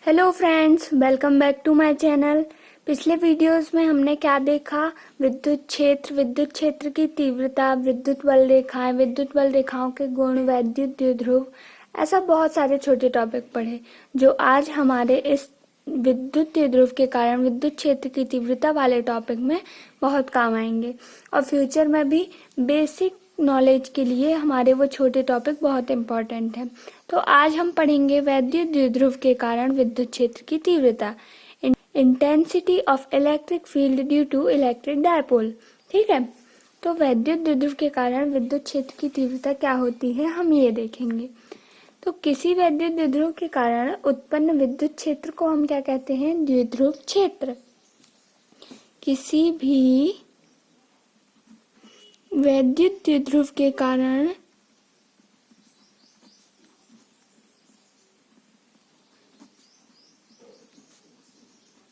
Hello friends, welcome back to my channel. पिछले videos में हमने क्या देखा? विद्युत क्षेत्र की तीव्रता, विद्युत बल रेखाएं, विद्युत बल रेखाओं के गुण, वैद्युत द्विध्रुव, ऐसा बहुत सारे छोटे टॉपिक पढ़े जो आज हमारे इस विद्युत द्विध्रुव के कारण विद्युत क्षेत्र की तीव्रता वाले टॉपिक में बहुत काम आएंगे और फ्यूचर में भी बेसिक नॉलेज के लिए हमारे वो छोटे टॉपिक बहुत इम्पोर्टेंट हैं। तो आज हम पढ़ेंगे वैद्युत द्विध्रुव के कारण विद्युत क्षेत्र की तीव्रता, intensity of electric field due to electric dipole. ठीक है, तो वैद्युत द्विध्रुव के कारण विद्युत क्षेत्र की तीव्रता क्या होती है हम ये देखेंगे। तो किसी वैद्युत द्विध्रुव के कारण उत्पन्न विद्युत क्षेत्र को हम क्या कहते हैं? द्विध्रुव क्षेत्र। किसी भी वैद्युत द्विध्रुव के कारण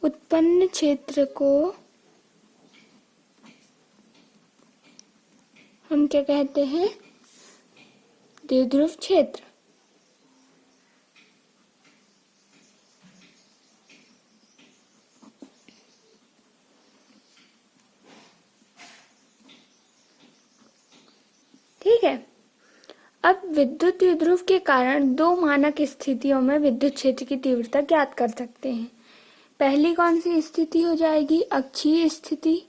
उत्पन्न क्षेत्र को हम क्या कहते हैं? द्विध्रुव क्षेत्र। ठीक है, अब विद्युत द्विध्रुव के कारण दो मानक स्थितियों में विद्युत क्षेत्र की तीव्रता ज्ञात कर सकते हैं। पहली कौन सी स्थिति हो जाएगी? अक्षीय स्थिति।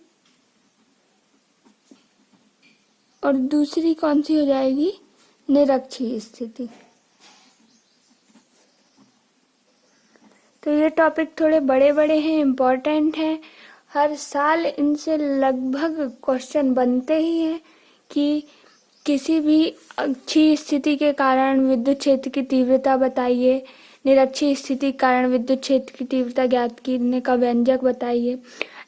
और दूसरी कौन सी हो जाएगी? निरक्षीय स्थिति। तो ये टॉपिक थोड़े बड़े बड़े हैं, इम्पोर्टेंट हैं। हर साल इनसे लगभग क्वेश्चन बनते ही हैं कि किसी भी अक्षीय स्थिति के कारण विद्युत क्षेत्र की तीव्रता बताइए, निरक्षीय स्थिति के कारण विद्युत क्षेत्र की तीव्रता ज्ञात करने का व्यंजक बताइए।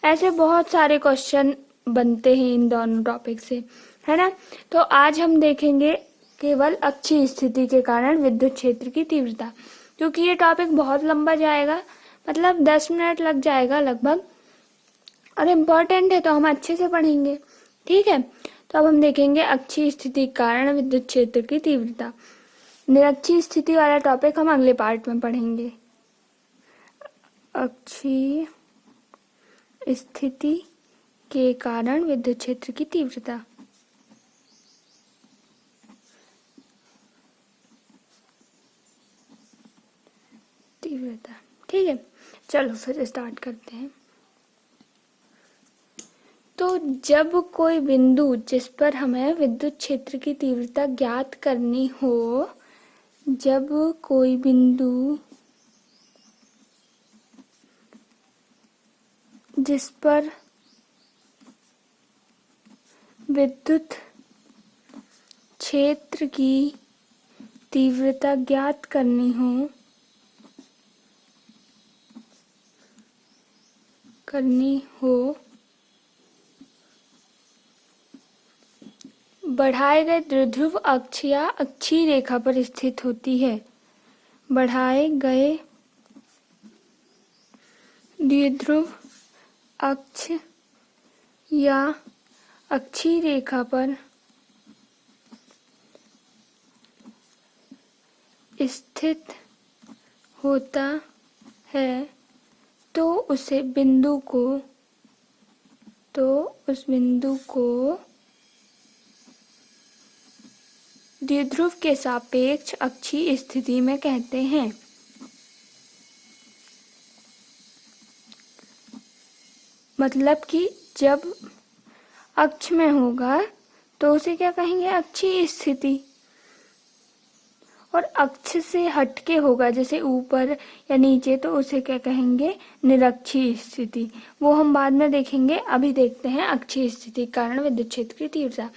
ऐसे बहुत सारे क्वेश्चन बनते हैं इन दोनों टॉपिक से, है ना। तो आज हम देखेंगे केवल अक्षीय स्थिति के कारण विद्युत क्षेत्र की तीव्रता, क्योंकि ये टॉपिक बहुत लंबा जाएगा, मतलब 10 मिनट लग जाएगा लगभग, और इम्पोर्टेंट है तो हम अच्छे से पढ़ेंगे। ठीक है, तो अब हम देखेंगे अक्षीय स्थिति के कारण विद्युत क्षेत्र की तीव्रता। निरक्षीय स्थिति वाला टॉपिक हम अगले पार्ट में पढ़ेंगे। अक्षीय स्थिति के कारण विद्युत क्षेत्र की तीव्रता। ठीक है, चलो फिर स्टार्ट करते हैं। तो जब कोई बिंदु जिस पर हमें विद्युत क्षेत्र की तीव्रता ज्ञात करनी हो, जब कोई बिंदु जिस पर विद्युत क्षेत्र की तीव्रता ज्ञात करनी हो बढ़ाए गए द्विध्रुव अक्ष या अक्षीय रेखा पर स्थित होती है। बढ़ाए गए द्विध्रुव अक्ष या अक्षीय रेखा पर स्थित होता है तो उस बिंदु को द्विध्रुव के सापेक्ष अक्षीय स्थिति में कहते हैं। मतलब कि जब अक्ष में होगा तो उसे क्या कहेंगे? अक्षीय स्थिति। और अक्ष से हटके होगा, जैसे ऊपर या नीचे, तो उसे क्या कहेंगे? निरक्षीय स्थिति। वो हम बाद में देखेंगे, अभी देखते हैं अक्षीय स्थिति के कारण विद्युत क्षेत्र की तीव्रता।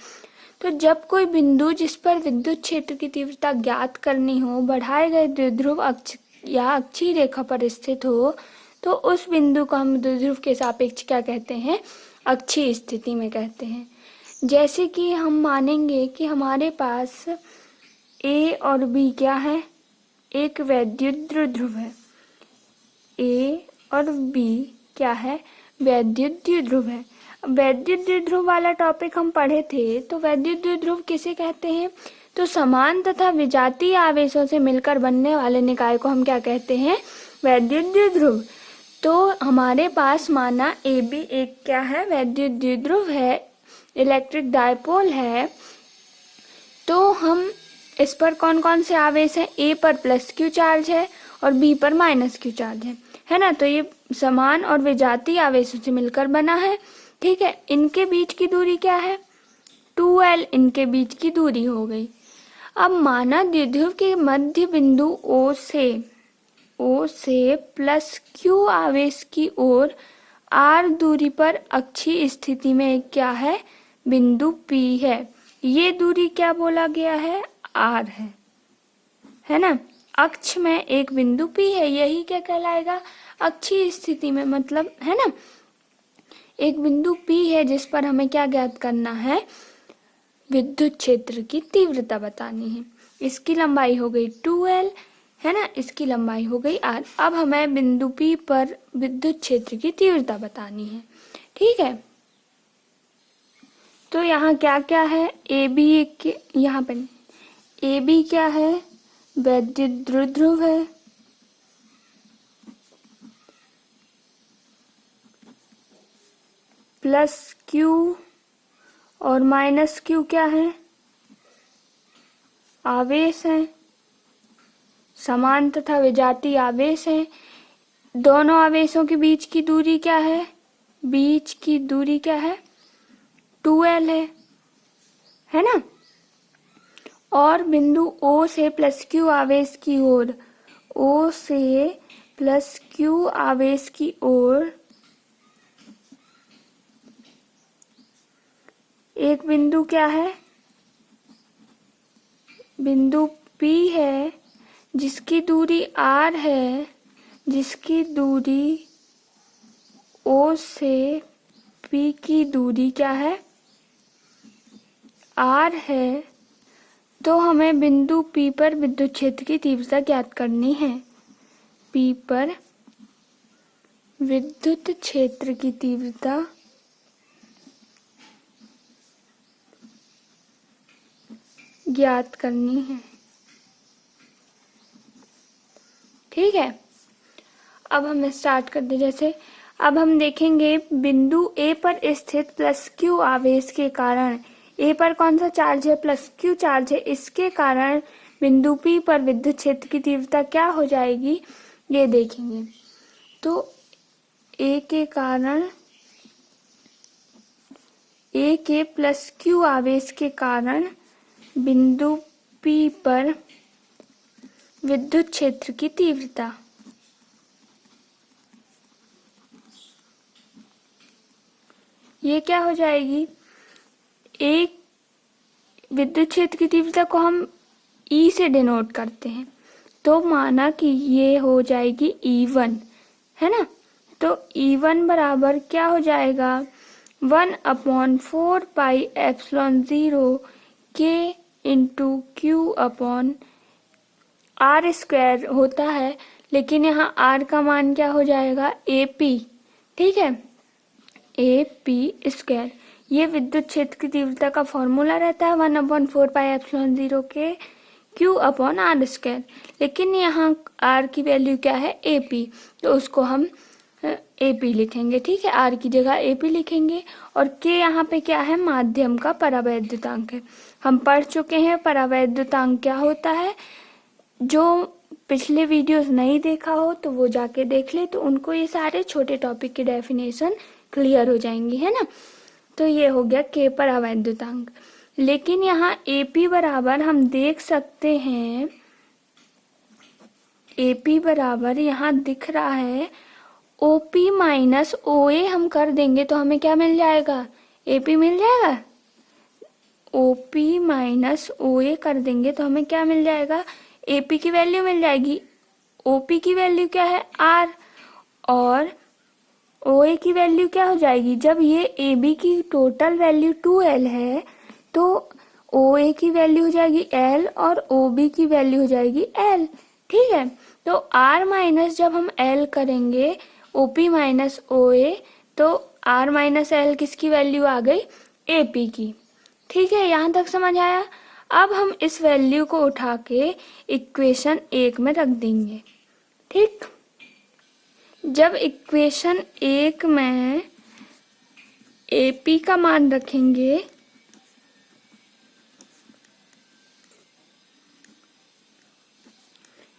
तो जब कोई बिंदु जिस पर विद्युत क्षेत्र की तीव्रता ज्ञात करनी हो बढ़ाए गए द्विध्रुव अक्ष या अक्षीय रेखा पर स्थित हो, तो उस बिंदु को हम द्विध्रुव के सापेक्ष क्या कहते हैं? अक्षीय स्थिति में कहते हैं। जैसे कि हम मानेंगे कि हमारे पास ए और बी क्या है? एक वैद्युत द्विध्रुव है। ए और बी क्या है? वैद्युत द्विध्रुव है। वैद्युत द्विध्रुव वाला टॉपिक हम पढ़े थे, तो वैद्युत द्विध्रुव किसे कहते हैं? तो समान तथा विजातीय आवेशों से मिलकर बनने वाले निकाय को हम क्या कहते हैं? वैद्युत द्विध्रुव। तो हमारे पास माना AB एक क्या है, वैद्युत द्विध्रुव है, इलेक्ट्रिक डायपोल है। तो हम इस पर कौन कौन से आवेश हैं, A पर प्लस Q चार्ज है और B पर माइनस Q चार्ज है ना। तो ये समान और विजातीय आवेशों से मिलकर बना है। ठीक है, इनके बीच की दूरी क्या है, 2L इनके बीच की दूरी हो गई। अब माना द्विध्रुव के मध्य बिंदु O से प्लस Q आवेश की ओर R दूरी पर अक्षीय स्थिति में क्या है, बिंदु P है। ये दूरी क्या बोला गया है, R है ना। अक्ष में एक बिंदु P है, यही क्या कहलाएगा, अक्षीय स्थिति में, मतलब है ना। एक बिंदु P है जिस पर हमें क्या ज्ञात करना है, विद्युत क्षेत्र की तीव्रता बतानी है। इसकी लंबाई हो गई 2L है ना, इसकी लंबाई हो गई R। अब हमें बिंदु P पर विद्युत क्षेत्र की तीव्रता बतानी है। ठीक है, तो यहाँ क्या क्या है, AB के यहाँ पर AB क्या है, वैद्युत द्विध्रुव है, प्लस Q और माइनस Q क्या है, आवेश है, समान तथा विजातीय आवेश है। दोनों आवेशों के बीच की दूरी क्या है, बीच की दूरी क्या है, 2L है ना। और बिंदु O से प्लस Q आवेश की ओर, O से प्लस Q आवेश की ओर एक बिंदु क्या है, बिंदु P है, जिसकी दूरी R है, जिसकी दूरी O से P की दूरी क्या है, R है। तो हमें बिंदु P पर विद्युत क्षेत्र की तीव्रता ज्ञात करनी है। P पर विद्युत क्षेत्र की तीव्रता ज्ञात करनी है। ठीक है, अब हम स्टार्ट कर दे। जैसे अब हम देखेंगे बिंदु A पर स्थित प्लस Q आवेश के कारण, A पर कौन सा चार्ज है, प्लस Q चार्ज है, इसके कारण बिंदु P पर विद्युत क्षेत्र की तीव्रता क्या हो जाएगी, ये देखेंगे। तो A के कारण, A के प्लस Q आवेश के कारण बिंदु P पर विद्युत क्षेत्र की तीव्रता, ये क्या हो जाएगी, एक विद्युत क्षेत्र की तीव्रता को हम E से डिनोट करते हैं। तो माना कि ये हो जाएगी E1 है ना। तो E1 बराबर क्या हो जाएगा, 1/4 pi epsilon 0 K into Q upon R square होता है, लेकिन यहाँ R का मान क्या हो जाएगा, AP। ठीक है, AP स्क्वायर, ये विद्युत क्षेत्र की तीव्रता का फॉर्मूला रहता है, 1/4 पाई एप्सिलॉन 0 के Q अपॉन R स्क्वायर। लेकिन यहाँ R की वैल्यू क्या है, AP, तो उसको हम AP लिखेंगे। ठीक है, R की जगह AP लिखेंगे। और K यहाँ पे क्या है, माध्यम का परावैद्युतांक है। हम पढ़ चुके हैं परावैद्युतांक क्या होता है। जो पिछले वीडियोस नहीं देखा हो तो वो जाके देख ले, तो उनको ये सारे छोटे टॉपिक की डेफिनेशन क्लियर हो जाएंगी, है ना। तो ये हो गया K परावैद्युतांक। लेकिन यहाँ AP बराबर हम देख सकते हैं, AP बराबर यहाँ दिख रहा है OP माइनस OA। हम कर देंगे तो हमें क्या मिल जाएगा, AP मिल जाएगा। OP माइनस OA कर देंगे तो हमें क्या मिल जाएगा, AP की वैल्यू मिल जाएगी। OP की वैल्यू क्या है, R, और OA की वैल्यू क्या हो जाएगी, जब ये AB की टोटल वैल्यू 2L है तो OA की वैल्यू हो जाएगी L और OB की वैल्यू हो जाएगी L। ठीक है, तो R माइनस जब हम L करेंगे OP माइनस OA, तो R माइनस L किसकी वैल्यू आ गई, AP की। ठीक है, यहाँ तक समझ आया। अब हम इस वैल्यू को उठा के इक्वेशन 1 में रख देंगे। ठीक, जब इक्वेशन 1 में AP का मान रखेंगे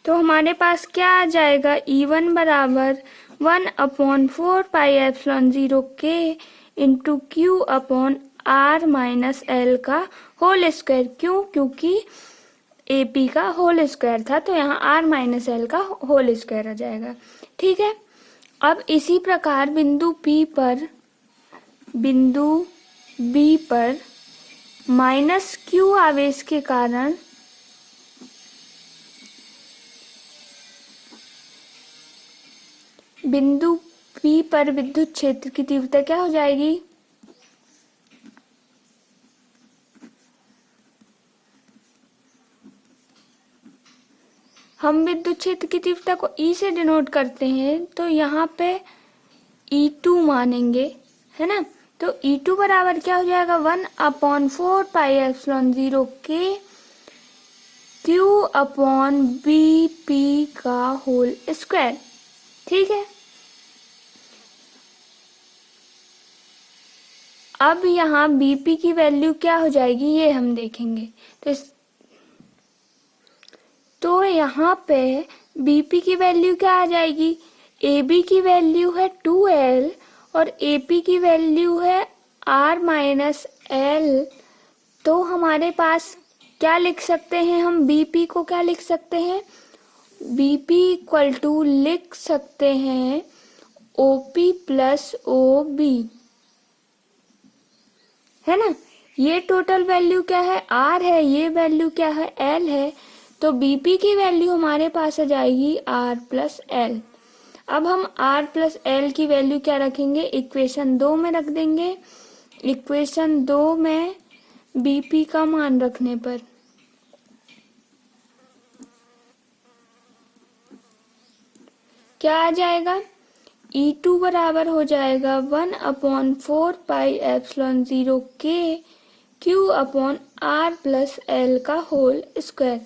तो हमारे पास क्या आ जाएगा, E1 बराबर 1/4πε0k into Q upon R minus L का होल स्क्वायर। क्यों? क्योंकि AP का होल स्क्वायर था तो यहाँ R माइनस L का होल स्क्वायर आ जाएगा। ठीक है, अब इसी प्रकार बिंदु B पर माइनस Q आवेश के कारण बिंदु P पर विद्युत क्षेत्र की तीव्रता क्या हो जाएगी, हम विद्युत क्षेत्र की तीव्रता को E से डिनोट करते हैं तो यहाँ पे E2 मानेंगे, है ना। तो E2 बराबर क्या हो जाएगा, 1/4πε0k Q अपॉन BP का होल स्क्वायर। ठीक है, अब यहाँ BP की वैल्यू क्या हो जाएगी ये हम देखेंगे। तो यहाँ पे BP की वैल्यू क्या आ जाएगी, AB की वैल्यू है 2L और AP की वैल्यू है R माइनस L। तो हमारे पास क्या लिख सकते हैं, हम BP को क्या लिख सकते हैं, BP इक्वल टू लिख सकते हैं OP प्लस OB, है ना। ये टोटल वैल्यू क्या है, R है, ये वैल्यू क्या है, L है। तो BP की वैल्यू हमारे पास आ जाएगी R प्लस L। अब हम R प्लस L की वैल्यू क्या रखेंगे, इक्वेशन 2 में रख देंगे। इक्वेशन 2 में BP का मान रखने पर क्या आ जाएगा, E2 बराबर हो जाएगा 1/4πε0k Q upon R plus L का होल स्क्वायर।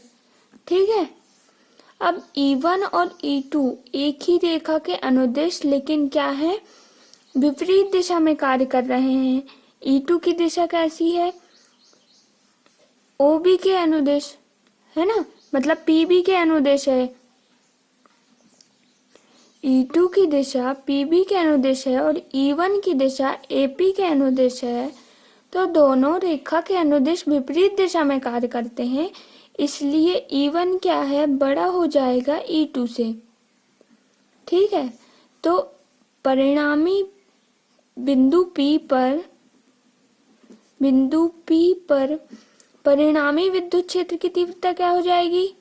ठीक है, अब E1 और E2 एक ही रेखा के अनुदिश लेकिन क्या है, विपरीत दिशा में कार्य कर रहे हैं। E2 की दिशा कैसी है, OB के अनुदिश, है ना, मतलब PB के अनुदिश है। E2 की दिशा PB के अनुदिश है और E1 की दिशा AP के अनुदिश है। तो दोनों रेखा के अनुदिश विपरीत दिशा में कार्य करते हैं, इसलिए E1 क्या है, बड़ा हो जाएगा E2 से। ठीक है, तो परिणामी बिंदु P पर परिणामी विद्युत क्षेत्र की तीव्रता क्या हो जाएगी,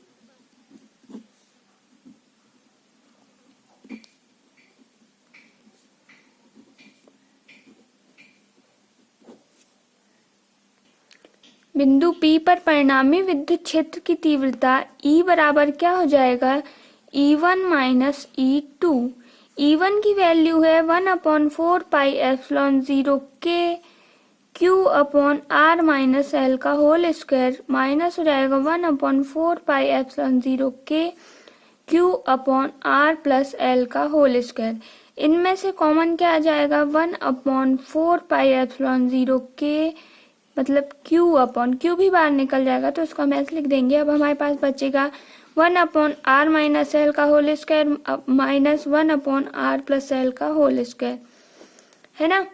बिंदु P पर परिणामी विद्युत क्षेत्र की तीव्रता E बराबर क्या हो जाएगा, E1 माइनस E2। E1 की वैल्यू है 1/4πε0k Q upon R minus L का होल स्क्वायर, माइनस हो जाएगा 1/4πε0k Q upon R plus L का होल स्क्वायर। इनमें से कॉमन क्या आ जाएगा, 1/4πε0k मतलब Q अपॉन Q भी बाहर निकल जाएगा तो उसको हम ऐसे लिख देंगे। अब हमारे पास बचेगा 1/R माइनस L का whole square minus 1/R plus L का होल स्क्वायर, है ना।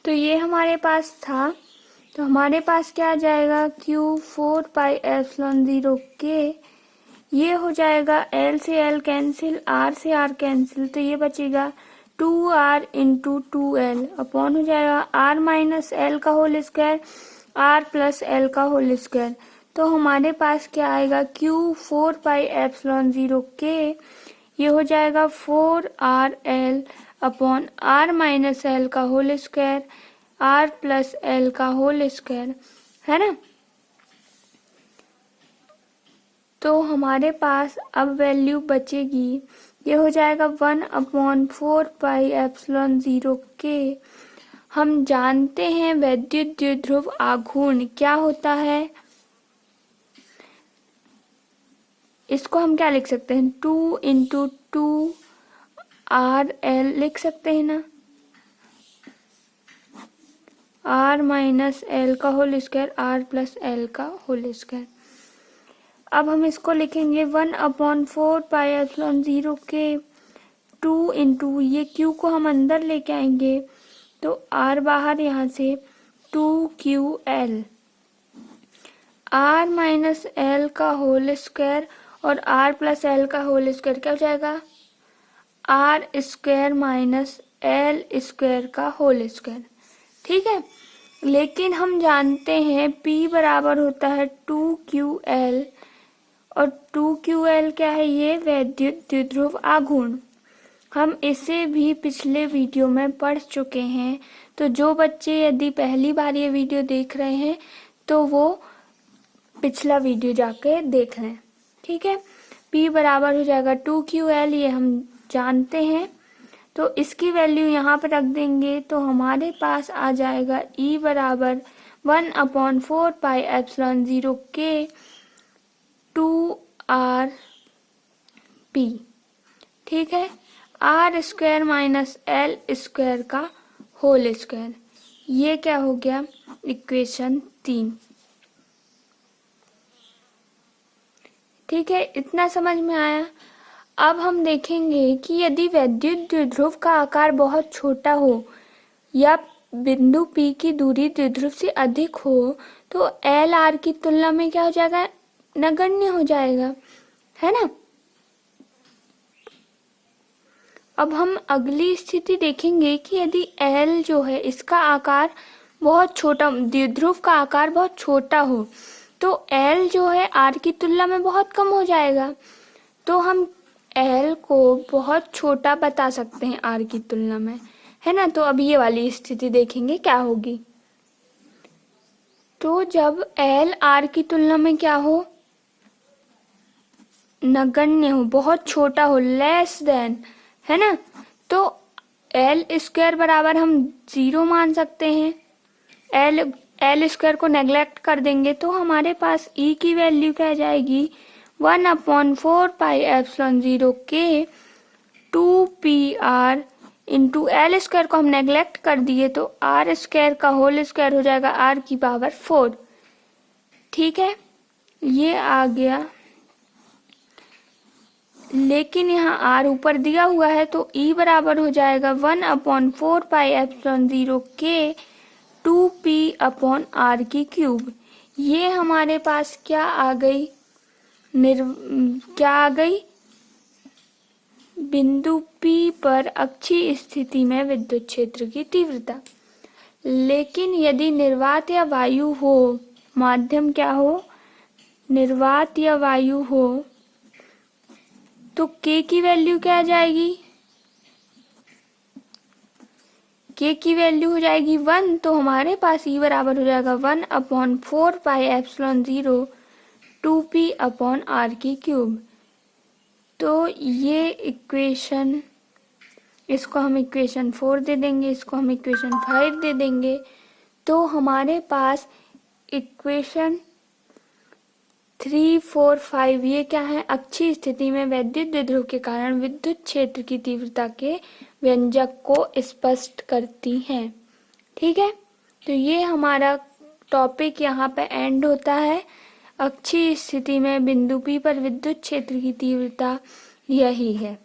तो ये हमारे पास था, तो हमारे पास क्या आ जाएगा, Q 4πε0k, ये हो जाएगा L से L कैंसिल, R से R कैंसिल, तो ये बचेगा 2R इंटू 2L अपॉन हो जाएगा R माइनस L का whole square R plus L का होल स्क्वायर। तो हमारे पास क्या आएगा, Q 4πε0k, ये हो जाएगा 4RL upon R minus L का whole square R plus L का होल स्क्वायर, है ना। तो हमारे पास अब वैल्यू बचेगी, ये हो जाएगा 1/4πε0k। हम जानते हैं वैद्युत द्विध्रुव आघूर्ण क्या होता है, इसको हम क्या लिख सकते हैं, 2 इंटू 2 आर एल लिख सकते हैं ना, आर माइनस एल का whole square R plus L का होल स्क्वायर। अब हम इसको लिखेंगे 1/4 पाई एप्सिलॉन 0 के 2 इंटू ये क्यू को हम अंदर लेके आएंगे तो आर बाहर, यहाँ से 2QL, आर माइनस एल का होल स्क्वायर और आर प्लस एल का होल स्क्वायर क्या हो जाएगा, R square minus L square का होल स्क्वायर। ठीक है, लेकिन हम जानते हैं P बराबर होता है 2QL, और 2QL क्या है, ये वैद्युत द्विध्रुव आघूर्ण। हम इसे भी पिछले वीडियो में पढ़ चुके हैं, तो जो बच्चे यदि पहली बार ये वीडियो देख रहे हैं तो वो पिछला वीडियो जाके देख लें। ठीक है, P बराबर हो जाएगा 2QL, ये हम जानते हैं, तो इसकी वैल्यू यहाँ पर रख देंगे तो हमारे पास आ जाएगा E बराबर 1/4 पाई एप्सिलॉन 0 के 2RP। ठीक है, R square minus L square का होल स्क्वायर, ये क्या हो गया, इक्वेशन 3। ठीक है, इतना समझ में आया। अब हम देखेंगे कि यदि वैद्युत द्विध्रुव का आकार बहुत छोटा हो या बिंदु P की दूरी द्विध्रुव से अधिक हो तो एल आर की तुलना में क्या हो जाएगा, नगण्य हो जाएगा, है ना। अब हम अगली स्थिति देखेंगे कि यदि एल जो है इसका आकार बहुत छोटा, द्विध्रुव का आकार बहुत छोटा हो तो एल जो है आर की तुलना में बहुत कम हो जाएगा, तो हम एल को बहुत छोटा बता सकते हैं आर की तुलना में, है ना। तो अब ये वाली स्थिति देखेंगे क्या होगी। तो जब एल आर की तुलना में क्या हो, नगण्य हो, बहुत छोटा हो, लेस देन, है ना, तो एल स्क्वायर बराबर हम 0 मान सकते हैं। एल स्क्वायर को नेग्लेक्ट कर देंगे तो हमारे पास ई की वैल्यू क्या जाएगी, 1/4 पाई एप्सिलॉन 0 के 2PR इंटू एल स्क्वायर को हम नेग्लेक्ट कर दिए तो आर स्क्वायर का होल स्क्वायर हो जाएगा आर की पावर 4। ठीक है, ये आ गया, लेकिन यहाँ आर ऊपर दिया हुआ है तो ई बराबर हो जाएगा 1/4 पाई एप्सिलॉन 0 के 2P/r की क्यूब। ये हमारे पास क्या आ गई, क्या आ गई, बिंदु P पर अक्षीय स्थिति में विद्युत क्षेत्र की तीव्रता। लेकिन यदि निर्वात या वायु हो, माध्यम क्या हो, निर्वात या वायु हो, तो K की वैल्यू क्या आ जाएगी, K की वैल्यू हो जाएगी 1, तो हमारे पास E बराबर हो जाएगा 1/4 पाई एप्सिलॉन 0 2P/r की क्यूब। तो ये इक्वेशन, इसको हम इक्वेशन 4 दे देंगे, इसको हम इक्वेशन 5 दे देंगे, तो हमारे पास इक्वेशन 3, 4, 5 ये क्या है, अक्षीय स्थिति में वैद्युत द्विध्रुव के कारण विद्युत क्षेत्र की तीव्रता के व्यंजक को स्पष्ट करती हैं। ठीक है, तो ये हमारा टॉपिक यहाँ पे एंड होता है। अक्षीय स्थिति में बिंदु P पर विद्युत क्षेत्र की तीव्रता यही है।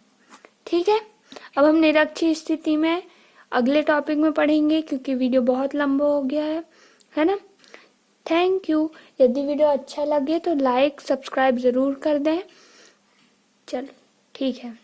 ठीक है, अब हम निरक्षीय स्थिति में अगले टॉपिक में पढ़ेंगे क्योंकि वीडियो बहुत लंबा हो गया है ना। Thank you. यदि वीडियो अच्छा लगे तो लाइक सब्सक्राइब ज़रूर कर दें। चलो ठीक है।